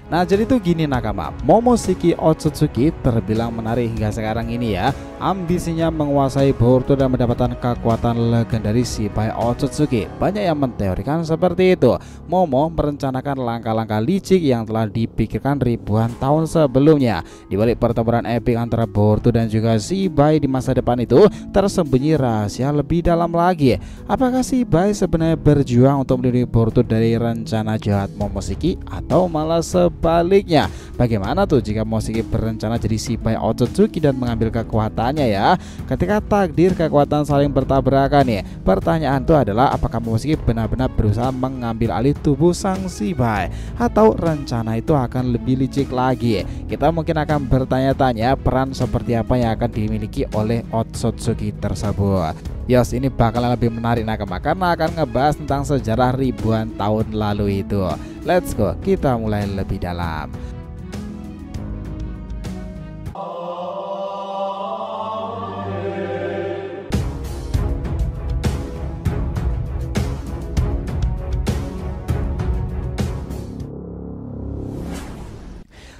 Nah jadi tuh gini nakama, Momoshiki Otsutsuki terbilang menarik hingga sekarang ini ya. Ambisinya menguasai Boruto dan mendapatkan kekuatan legendaris Shibai Otsutsuki. Banyak yang menteorikan seperti itu. Momo merencanakan langkah-langkah licik yang telah dipikirkan ribuan tahun sebelumnya. Di balik pertempuran epik antara Boruto dan juga Shibai di masa depan itu tersembunyi rahasia lebih dalam lagi. Apakah Shibai sebenarnya berjuang untuk melindungi Boruto dari rencana jahat Momoshiki atau malah sebaliknya? Bagaimana tuh jika Momoshiki berencana jadi Shibai Otsutsuki dan mengambil kekuatannya ya? Ketika takdir kekuatan saling bertabrakan nih, pertanyaan itu adalah apakah Momoshiki benar-benar berusaha mengambil alih tubuh sang Shibai atau rencana itu akan lebih licik lagi? Kita mungkin akan bertanya-tanya peran seperti apa yang akan dimiliki oleh Otsutsuki tersebut. Yos, ini bakalan lebih menarik nakama karena akan ngebahas tentang sejarah ribuan tahun lalu itu. Let's go, kita mulai lebih dalam.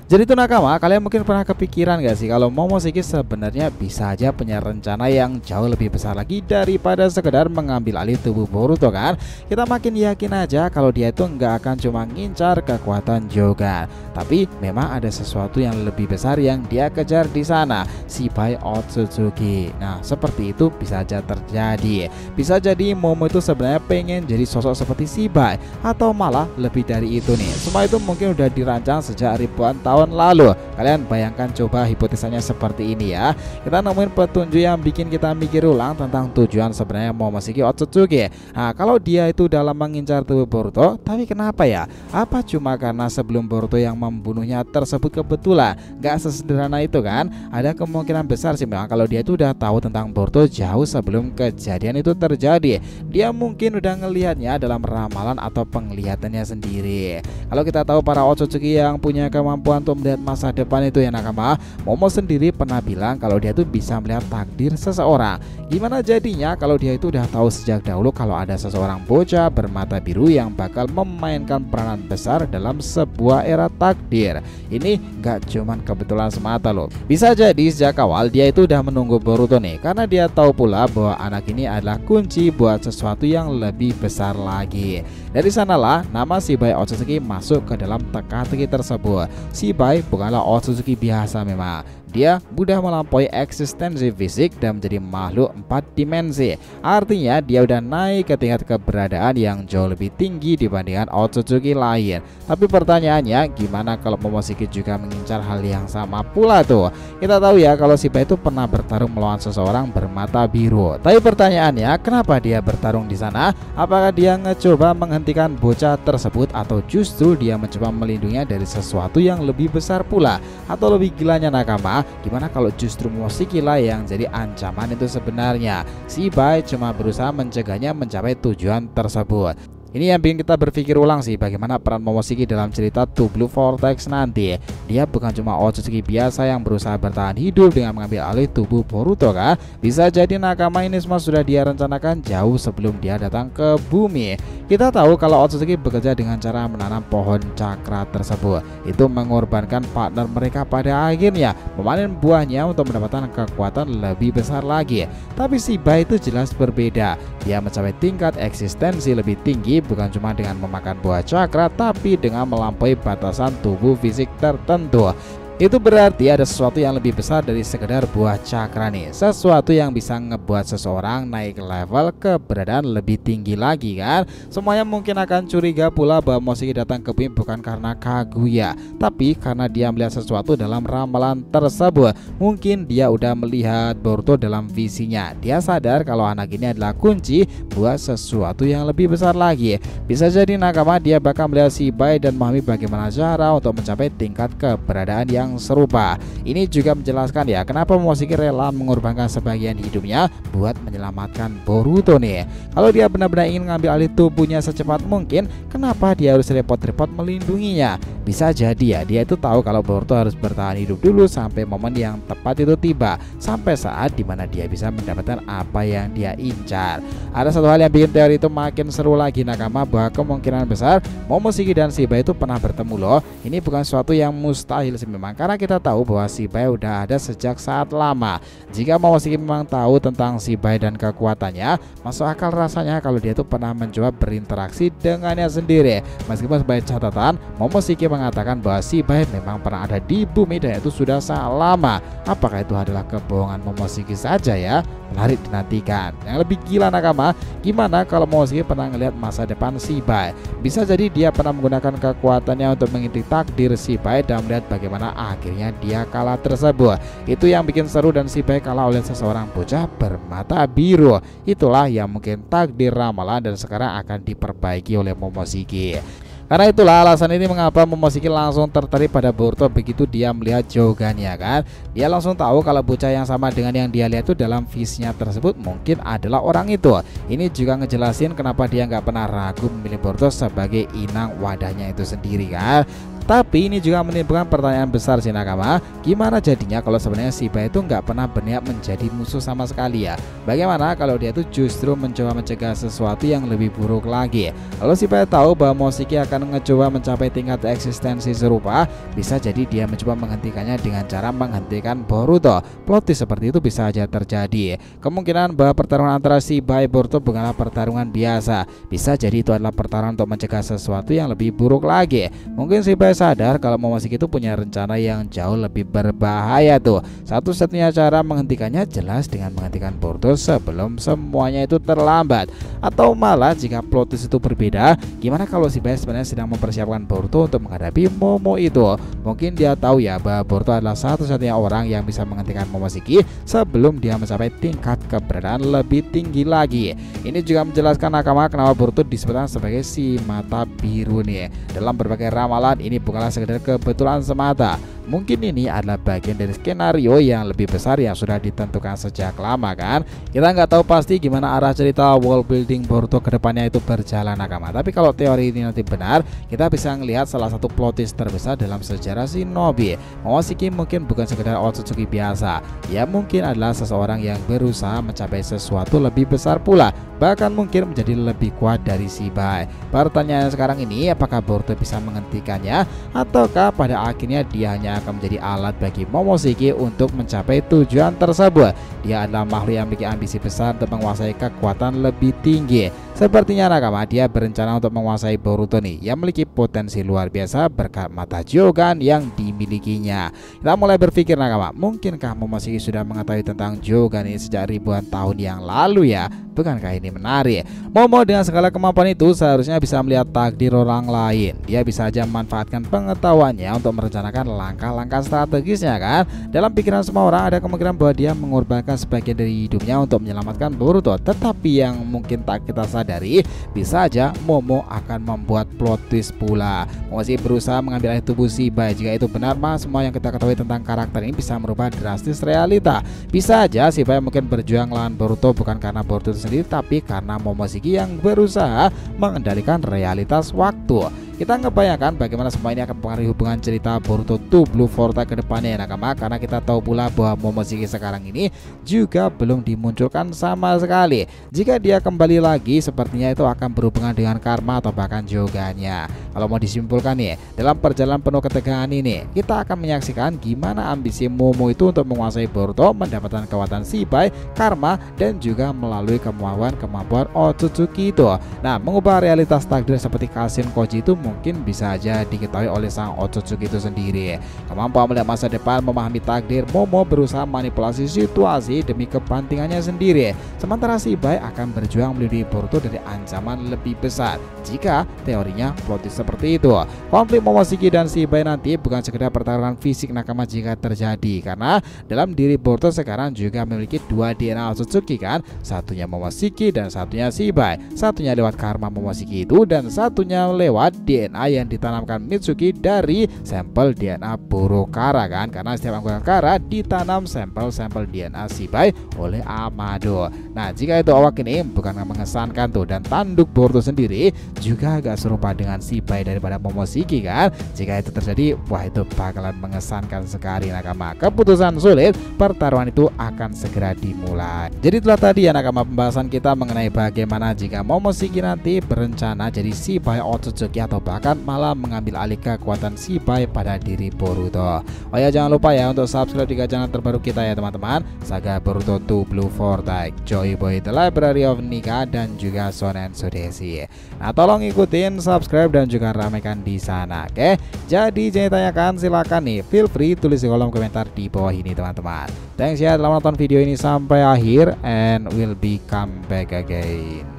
Jadi itu nakama, kalian mungkin pernah kepikiran gak sih kalau Momoshiki sebenarnya bisa aja punya rencana yang jauh lebih besar lagi daripada sekedar mengambil alih tubuh Boruto kan? Kita makin yakin aja kalau dia itu nggak akan cuma ngincar kekuatan Jogan, tapi memang ada sesuatu yang lebih besar yang dia kejar di sana, Shibai Otsutsuki. Nah seperti itu bisa aja terjadi. Bisa jadi Momo itu sebenarnya pengen jadi sosok seperti Shibai, atau malah lebih dari itu nih. Semua itu mungkin udah dirancang sejak ribuan tahun lalu. Kalian bayangkan coba hipotesanya seperti ini ya. Kita nemuin petunjuk yang bikin kita mikir ulang tentang tujuan sebenarnya Momoshiki Otsutsuki. Nah kalau dia itu dalam mengincar tubuh Boruto, tapi kenapa ya? Apa cuma karena sebelum Boruto yang membunuhnya tersebut kebetulan? Gak sesederhana itu kan? Ada kemungkinan besar sih memang kalau dia itu udah tahu tentang Boruto jauh sebelum kejadian itu terjadi. Dia mungkin udah ngelihatnya dalam ramalan atau penglihatannya sendiri. Kalau kita tahu para Otsutsuki yang punya kemampuan untuk melihat masa depan itu ya nakama, Momo sendiri pernah bilang kalau dia tuh bisa melihat takdir seseorang. Gimana jadinya kalau dia itu udah tahu sejak dahulu kalau ada seseorang bocah bermata biru yang bakal memainkan peranan besar dalam sebuah era takdir? Ini gak cuman kebetulan semata loh. Bisa jadi sejak awal dia itu udah menunggu Boruto nih, karena dia tahu pula bahwa anak ini adalah kunci buat sesuatu yang lebih besar lagi. Dari sanalah nama Shibai Otsutsuki masuk ke dalam teka-teki tersebut. Shibai bukanlah Otsutsuki biasa memang. Dia mudah melampaui eksistensi fisik dan menjadi makhluk 4 dimensi. Artinya dia udah naik ke tingkat keberadaan yang jauh lebih tinggi dibandingkan Otsutsuki lain. Tapi pertanyaannya, gimana kalau Momoshiki juga mengincar hal yang sama pula tuh? Kita tahu ya kalau Shibai itu pernah bertarung melawan seseorang bermata biru. Tapi pertanyaannya, kenapa dia bertarung di sana? Apakah dia ngecoba menghentikan bocah tersebut atau justru dia mencoba melindunginya dari sesuatu yang lebih besar pula? Atau lebih gilanya nakama, gimana kalau justru Momoshiki lah yang jadi ancaman itu sebenarnya? Shibai cuma berusaha mencegahnya mencapai tujuan tersebut. Ini yang bikin kita berpikir ulang sih bagaimana peran Momoshiki dalam cerita Two Blue Vortex nanti. Dia bukan cuma Otsutsuki biasa yang berusaha bertahan hidup dengan mengambil alih tubuh Boruto kan? Bisa jadi nakama ini semua sudah dia rencanakan jauh sebelum dia datang ke bumi. Kita tahu kalau Otsutsuki bekerja dengan cara menanam pohon cakra tersebut. Itu mengorbankan partner mereka pada akhirnya memanen buahnya untuk mendapatkan kekuatan lebih besar lagi. Tapi Shibai itu jelas berbeda. Dia mencapai tingkat eksistensi lebih tinggi bukan cuma dengan memakan buah cakra, tapi dengan melampaui batasan tubuh fisik tertentu. Itu berarti ada sesuatu yang lebih besar dari sekedar buah cakra nih. Sesuatu yang bisa ngebuat seseorang naik level keberadaan lebih tinggi lagi kan. Semuanya mungkin akan curiga pula bahwa Momoshiki datang ke bumi bukan karena Kaguya, tapi karena dia melihat sesuatu dalam ramalan tersebut. Mungkin dia udah melihat Boruto dalam visinya. Dia sadar kalau anak ini adalah kunci buat sesuatu yang lebih besar lagi. Bisa jadi nakama dia bakal melihat Shibai dan memahami bagaimana cara untuk mencapai tingkat keberadaan yang yang serupa. Ini juga menjelaskan ya kenapa Momoshiki rela mengorbankan sebagian hidupnya buat menyelamatkan Boruto nih. Kalau dia benar-benar ingin ngambil alih tubuhnya secepat mungkin, kenapa dia harus repot-repot melindunginya? Bisa jadi ya dia itu tahu kalau Boruto harus bertahan hidup dulu sampai momen yang tepat itu tiba, sampai saat dimana dia bisa mendapatkan apa yang dia incar. Ada satu hal yang bikin teori itu makin seru lagi nakama, bahwa kemungkinan besar Momoshiki dan Shibai itu pernah bertemu loh. Ini bukan suatu yang mustahil sih memang, karena kita tahu bahwa Shibai udah ada sejak saat lama. Jika Momoshiki memang tahu tentang Shibai dan kekuatannya, masuk akal rasanya kalau dia itu pernah mencoba berinteraksi dengannya sendiri. Meskipun sebagai catatan, Momoshiki mengatakan bahwa Shibai memang pernah ada di bumi dan itu sudah sangat lama. Apakah itu adalah kebohongan Momoshiki saja ya? Menarik dinantikan. Yang lebih gila nakama, gimana kalau Momoshiki pernah ngelihat masa depan Shibai? Bisa jadi dia pernah menggunakan kekuatannya untuk mengintip takdir Shibai dan melihat bagaimana akhirnya dia kalah tersebut. Itu yang bikin seru, dan Shibai kalah oleh seseorang bocah bermata biru. Itulah yang mungkin takdir ramalan dan sekarang akan diperbaiki oleh Momoshiki. Karena itulah alasan ini mengapa Momoshiki langsung tertarik pada Boruto begitu dia melihat Jogannya kan. Dia langsung tahu kalau bocah yang sama dengan yang dia lihat itu dalam visinya tersebut mungkin adalah orang itu. Ini juga ngejelasin kenapa dia nggak pernah ragu memilih Boruto sebagai inang wadahnya itu sendiri kan. Tapi ini juga menimbulkan pertanyaan besar sih nakama, gimana jadinya kalau sebenarnya Shibai itu nggak pernah berniat menjadi musuh sama sekali ya? Bagaimana kalau dia itu justru mencoba mencegah sesuatu yang lebih buruk lagi? Kalau Shibai tahu bahwa Momoshiki akan mencoba mencapai tingkat eksistensi serupa, bisa jadi dia mencoba menghentikannya dengan cara menghentikan Boruto. Plot twist seperti itu bisa saja terjadi. Kemungkinan bahwa pertarungan antara Shibai Boruto bukanlah pertarungan biasa. Bisa jadi itu adalah pertarungan untuk mencegah sesuatu yang lebih buruk lagi. Mungkin Shibai sadar kalau Momoshiki itu punya rencana yang jauh lebih berbahaya tuh. Satu-satunya cara menghentikannya jelas dengan menghentikan Boruto sebelum semuanya itu terlambat. Atau malah jika plot twist itu berbeda, gimana kalau Shibai sebenarnya sedang mempersiapkan Boruto untuk menghadapi Momo itu? Mungkin dia tahu ya bahwa Boruto adalah satu-satunya orang yang bisa menghentikan Momoshiki sebelum dia mencapai tingkat keberadaan lebih tinggi lagi. Ini juga menjelaskan nakama kenapa Boruto disebutkan sebagai si mata biru nih. Dalam berbagai ramalan ini bukanlah sekedar kebetulan semata. Mungkin ini adalah bagian dari skenario yang lebih besar yang sudah ditentukan sejak lama kan. Kita nggak tahu pasti gimana arah cerita world building Boruto kedepannya itu berjalan nakama. Tapi kalau teori ini nanti benar, kita bisa melihat salah satu plot twist terbesar dalam sejarah Shinobi. Momoshiki mungkin bukan sekedar Otsutsuki biasa. Ia mungkin adalah seseorang yang berusaha mencapai sesuatu lebih besar pula, bahkan mungkin menjadi lebih kuat dari Shibai. Pertanyaan sekarang ini, apakah Boruto bisa menghentikannya, ataukah pada akhirnya dia hanya akan menjadi alat bagi Momoshiki untuk mencapai tujuan tersebut? Dia adalah makhluk yang memiliki ambisi besar untuk menguasai kekuatan lebih tinggi. Sepertinya nakama dia berencana untuk menguasai Boruto nih, yang memiliki potensi luar biasa berkat mata Jogan yang dimilikinya. Kita mulai berpikir nakama, mungkinkah Momoshiki sudah mengetahui tentang Jogan ini sejak ribuan tahun yang lalu ya? Bukankah ini menarik? Momo dengan segala kemampuan itu seharusnya bisa melihat takdir orang lain. Dia bisa saja memanfaatkan pengetahuannya untuk merencanakan langkah-langkah strategisnya kan. Dalam pikiran semua orang ada kemungkinan bahwa dia mengorbankan sebagian dari hidupnya untuk menyelamatkan Boruto. Tetapi yang mungkin tak kita sadari, bisa saja Momo akan membuat plot twist pula. Momoshiki berusaha mengambil alih tubuh Shibai. Jika itu benar, mah semua yang kita ketahui tentang karakter ini bisa merubah drastis realita. Bisa saja Shibai mungkin berjuang lawan Boruto bukan karena Boruto sendiri, tapi karena Momoshiki yang berusaha mengendalikan realitas waktu. Kita ngebayangkan bagaimana semua ini akan mempengaruhi hubungan cerita Boruto to Blue Forte ke depannya ya nakama, karena kita tahu pula bahwa Momoshiki sekarang ini juga belum dimunculkan sama sekali. Jika dia kembali lagi, sepertinya itu akan berhubungan dengan karma atau bahkan Jogannya. Kalau mau disimpulkan nih, dalam perjalanan penuh ketegangan ini, kita akan menyaksikan gimana ambisi Momo itu untuk menguasai Boruto, mendapatkan kekuatan Shibai, karma, dan juga melalui kemampuan Otsutsuki itu. Nah, mengubah realitas takdir seperti Kashin Koji itu mungkin bisa aja diketahui oleh sang Otsutsuki itu sendiri. Kemampuan melihat masa depan, memahami takdir, Momo berusaha manipulasi situasi demi kepentingannya sendiri. Sementara Shibai akan berjuang melindungi Boruto dari ancaman lebih besar. Jika teorinya plot twist seperti itu, konflik Momoshiki dan Shibai nanti bukan sekedar pertarungan fisik nakama jika terjadi, karena dalam diri Boruto sekarang juga memiliki dua DNA Otsutsuki kan, satunya Momoshiki dan satunya Shibai. Satunya lewat karma Momoshiki itu dan satunya lewat DNA DNA yang ditanamkan Mitsuki dari sampel DNA Borokara kan, karena setiap anggota Kara ditanam sampel-sampel DNA Shibai oleh Amado. Nah, jika itu awak ini bukan mengesankan tuh, dan tanduk Boruto sendiri juga agak serupa dengan Shibai daripada Momoshiki kan. Jika itu terjadi, wah itu bakalan mengesankan sekali nakama. Keputusan sulit, pertarungan itu akan segera dimulai. Jadi itulah tadi ya nakama pembahasan kita mengenai bagaimana jika Momoshiki nanti berencana jadi Shibai Otsutsuki atau bahkan malah mengambil alih kekuatan Shibai pada diri Boruto. Oh ya, jangan lupa ya untuk subscribe juga channel terbaru kita ya teman-teman, Saga Boruto 2 Blue Vortex, Joy Boy The Library of Nika, dan juga Shonen Sudesi. Nah, tolong ikutin, subscribe dan juga ramaikan di sana. Oke, jadi jangan tanyakan, silakan nih, feel free tulis di kolom komentar di bawah ini teman-teman. Thanks ya telah menonton video ini sampai akhir, and will be come back again.